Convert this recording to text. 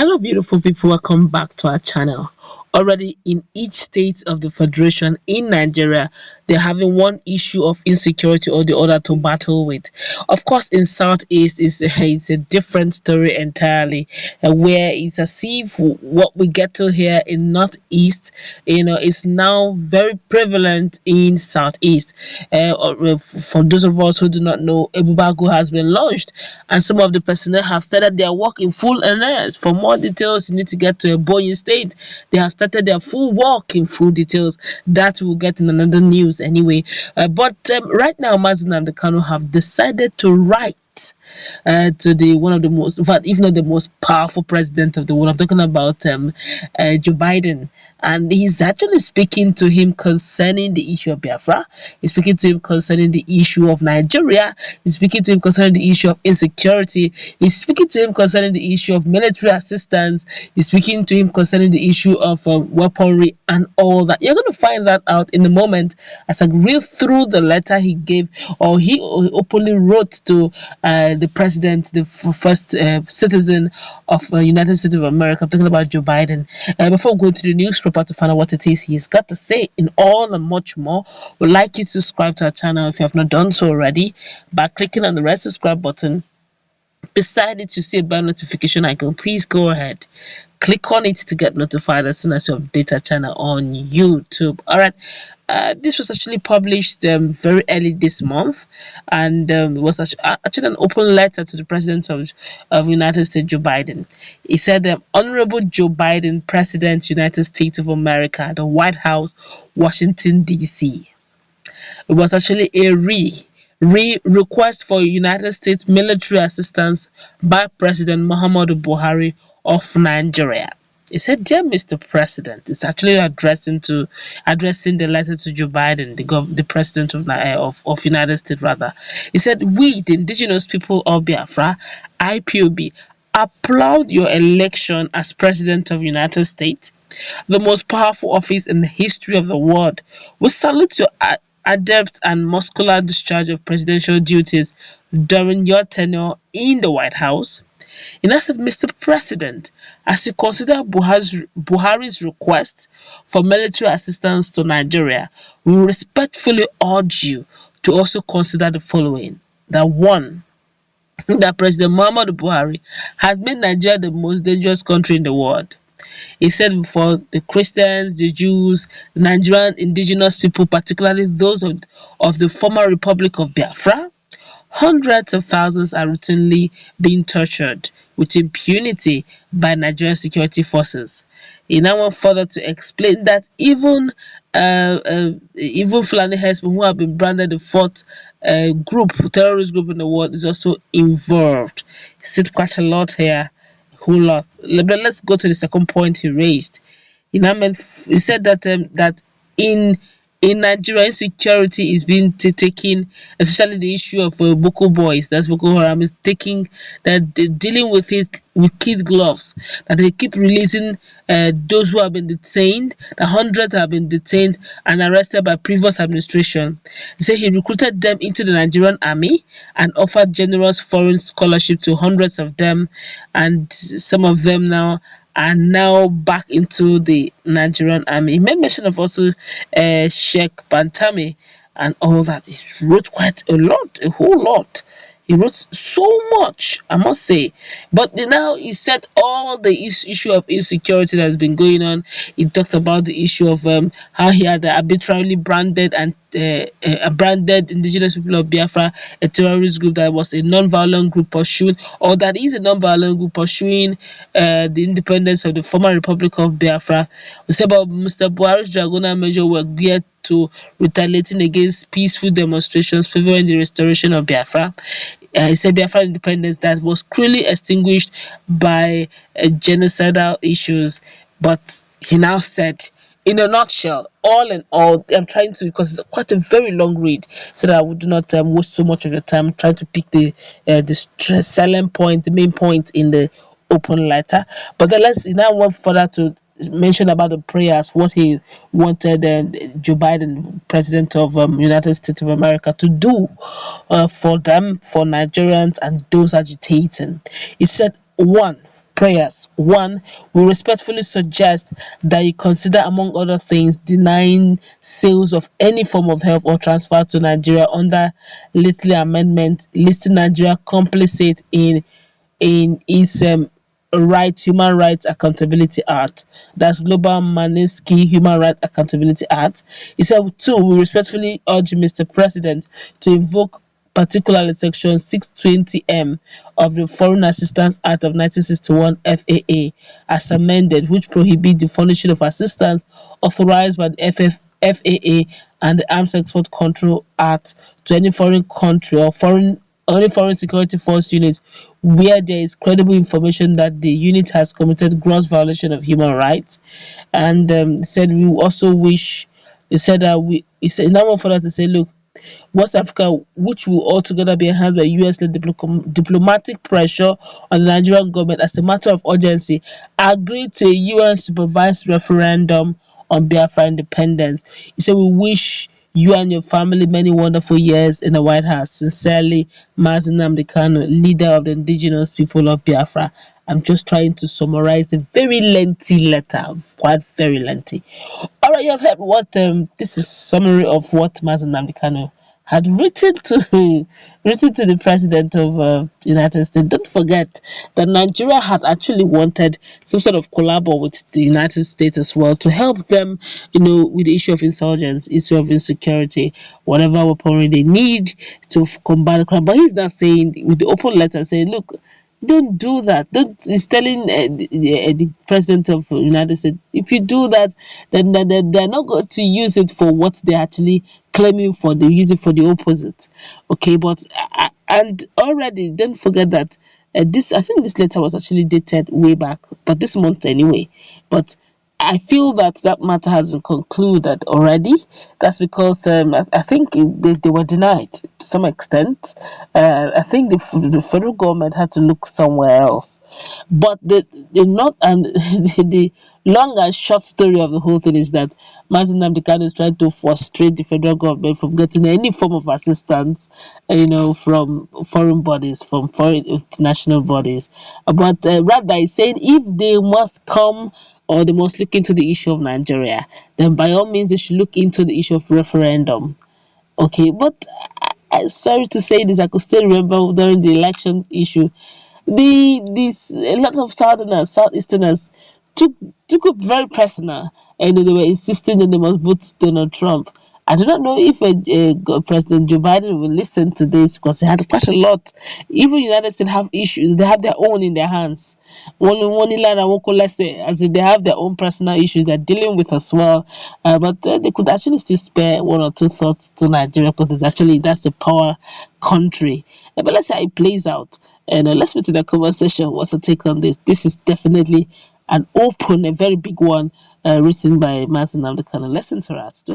Hello, beautiful people. Welcome back to our channel. Already in each state of the federation in Nigeria, they're having one issue of insecurity or the other to battle with. Of course, in Southeast, it's a different story entirely, where it's as if what we get to here in Northeast, is now very prevalent in Southeast. For those of us who do not know, Ebubago has been launched, and some of the personnel have started their work in full earnest. For more details, you need to get to a Boeing state. They have started their full work in full details. That will get in another news anyway. But right now, Nnamdi Kanu have decided to write to the one of the most, in fact, if not the most powerful president of the world. I'm talking about Joe Biden, and he's actually speaking to him concerning the issue of Biafra. He's speaking to him concerning the issue of Nigeria. He's speaking to him concerning the issue of insecurity. He's speaking to him concerning the issue of military assistance. He's speaking to him concerning the issue of weaponry and all that. You're going to find that out in a moment as I read through the letter he gave, or he openly wrote to the president, the first citizen of United States of America. I'm talking about Joe Biden. Before going to the newspaper to find out what it is he's got to say in all and much more, we'd like you to subscribe to our channel if you have not done so already by clicking on the red subscribe button. Beside it, you see a bell notification icon. Please go ahead, click on it to get notified as soon as you update our channel on YouTube. All right. This was actually published very early this month, and it was actually an open letter to the president of United States, Joe Biden. He said, Honorable Joe Biden, President, United States of America, the White House, Washington, D.C. It was actually a request for United States military assistance by President Muhammadu Buhari of Nigeria. He said, "Dear Mr. President," it's actually addressing the letter to Joe Biden, the president of United States rather. He said, "We, the indigenous people of Biafra, IPOB, applaud your election as president of United States, the most powerful office in the history of the world. We salute your adept and muscular discharge of presidential duties during your tenure in the White House." And I said, "Mr. President, as you consider Buhari's request for military assistance to Nigeria, we respectfully urge you to also consider the following. That one, that President Muhammadu Buhari has made Nigeria the most dangerous country in the world." He said, for the Christians, the Jews, the Nigerian indigenous people, particularly those of the former Republic of Biafra, hundreds of thousands are routinely being tortured with impunity by Nigerian security forces. He now went further to explain that even Fulani herdsmen, who have been branded the fourth terrorist group in the world, is also involved. He said quite a lot here, a whole lot. Let's go to the second point he raised. He said that that in Nigeria, insecurity is being taken, especially the issue of Boko boys, that's Boko Haram, is taking that dealing with it with kid gloves. That they keep releasing those who have been detained. The hundreds have been detained and arrested by previous administration. He said he recruited them into the Nigerian army and offered generous foreign scholarship to hundreds of them, and some of them now are now back into the Nigerian army. He made mention of also Sheikh Bantami and all that. He wrote quite a lot, a whole lot. He wrote so much, I must say. But now he said all the issue of insecurity that has been going on. He talked about the issue of how he had arbitrarily branded and branded indigenous people of Biafra a terrorist group that was a non-violent group pursuing, or that is a non-violent group pursuing the independence of the former Republic of Biafra. We said about Mr. Buhari's Dragona measure were geared to retaliating against peaceful demonstrations favoring the restoration of Biafra. He said Biafra independence that was clearly extinguished by genocidal issues. But he now said, in a nutshell, all in all, I'm trying to, because it's quite a very long read, so that I would not waste so much of your time trying to pick the selling point, the main point in the open letter. But then let's now went further to mention about the prayers, what he wanted Joe Biden, president of United States of America, to do for them, for Nigerians and those agitating. He said, one, prayers. One, we respectfully suggest that you consider, among other things, denying sales of any form of help or transfer to Nigeria under Little Amendment, listing Nigeria complicit in its Human Rights Accountability Act. That's Global Magnitsky Human Rights Accountability Act. He said, two, we respectfully urge Mr. President to invoke particularly Section 620M of the Foreign Assistance Act of 1961 FAA as amended, which prohibits the furnishing of assistance authorized by the FAA and the Arms Export Control Act to any foreign country or only foreign security force unit where there is credible information that the unit has committed gross violation of human rights. And said we also wish. He said that we. He said now for that to say, look, West Africa, which will altogether be enhanced by US-led diplomatic pressure on the Nigerian government as a matter of urgency, agreed to a UN-supervised referendum on Biafra independence. He said, we wish you and your family many wonderful years in the White House. Sincerely, Nnamdi Kanu, leader of the indigenous people of Biafra. I'm just trying to summarize the very lengthy letter, quite very lengthy. All right, you have heard what this is summary of what Nnamdi Kanu had written to the president of United States. Don't forget that Nigeria had actually wanted some sort of collabo with the United States as well to help them, with the issue of insurgents, issue of insecurity, whatever weaponry they need to combat the crime. But he's not saying with the open letter saying, look, don't do that. Don't. He's telling the president of the United States, if you do that, then they're not going to use it for what they're actually claiming for. They use it for the opposite. Okay, but and already don't forget that this. I think this letter was actually dated way back, but this month anyway. But I feel that matter has been concluded already. That's because I think they were denied to some extent. I think the federal government had to look somewhere else. But the not and the long and short story of the whole thing is that Nnamdi Kanu is trying to frustrate the federal government from getting any form of assistance, from foreign bodies, from foreign international bodies. But rather, he's saying if they must come or they must look into the issue of Nigeria, then by all means they should look into the issue of referendum. Okay, but sorry to say this, I could still remember during the election issue, a lot of Southerners, Southeasterners took it very personal, and they were insisting that they must vote Donald Trump. I do not know if President Joe Biden will listen to this because they had quite a lot. Even United States have issues; they have their own in their hands. One as in they have their own personal issues they're dealing with as well. But they could actually still spare one or two thoughts to Nigeria because that's a power country. But let's see how it plays out, and let's put in the conversation. What's your take on this? This is definitely a very big one, written by Nnamdi Kanu. Let's interact.